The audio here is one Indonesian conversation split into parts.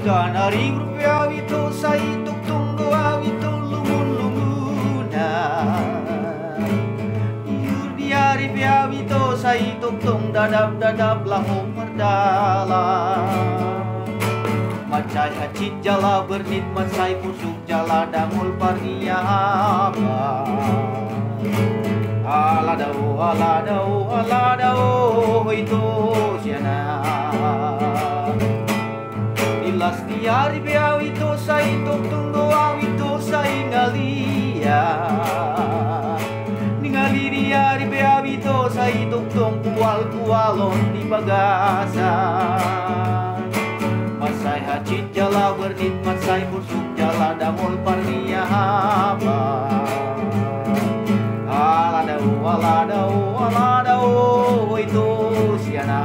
Kanari rupiah itu sai tuk tunggu itu lumun-lumuna. Yurdiari biar itu sai tuk tung dadap lahum merdalam. Macai hacit jala bernit macai pusuk jala dangul parniaba. Aladau itu siana. Ilas diari biau itu sai tuk tunggu itu sai ngalia. Ningali diari biau itu sai tuk tung kualon di bagasan. Masai hacit jala bernit masai busuk jala damul parniaba. Aladau itu siana.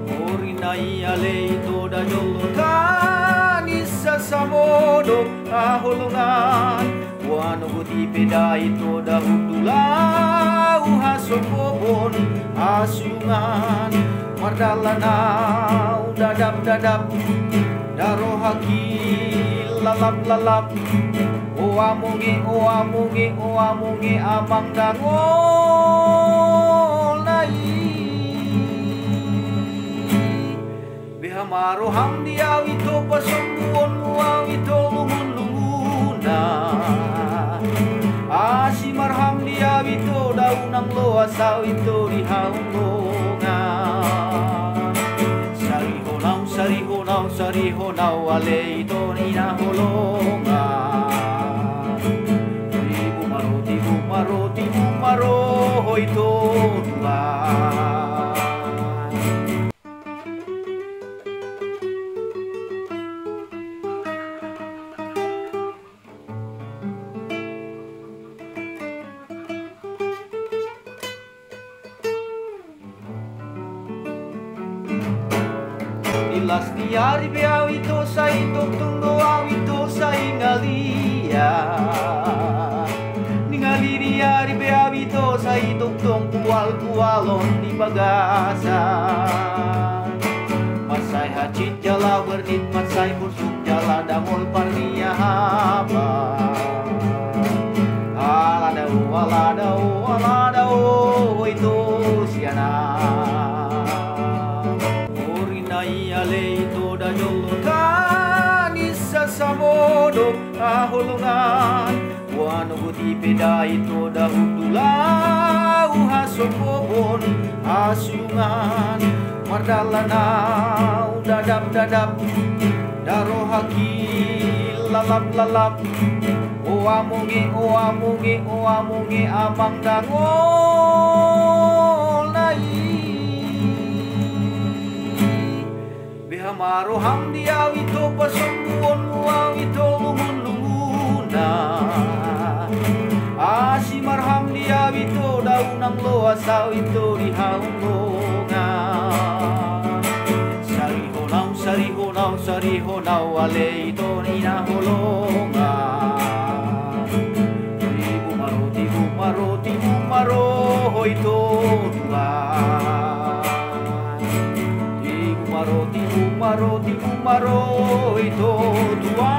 Urinai ale itu da jolukan isa samodo ahulungan. Wano buti peda itu da hudulau hasopobon asungan. Mardalanau dadap daro haki lalap oamungi amang dangol nai bihamaro hamdi awito pasombuon awito lumun-lumuna asimar hamdi awito daunang loa sawito di haungongan sarihonau ale ito nina holongan. Tibu maro ito Tuhan. Ilas diari biau itu sai tuk tunggu itu sai ngalia. Ningali diari biau itu sai tuk tung kualon di bagasan. Masai hacit jala bernit masai busuk jala damul parniaba. Aladau itu siana. Ale itu da jolukan isa samodo ahulungan. Wano buti peda itu da hudulau hasopobon asungan. Mardalanau dadap daro haki lalap oamungi amang dangol nai bihamaro hamdi awito pasombuon awito lumun-lumuna asimar hamdi awito daunang loa sawito di haungongan. Sarihonau ale ito nina holongan. Tibu maro ito Tuhan. Tibu maro ito Tuhan.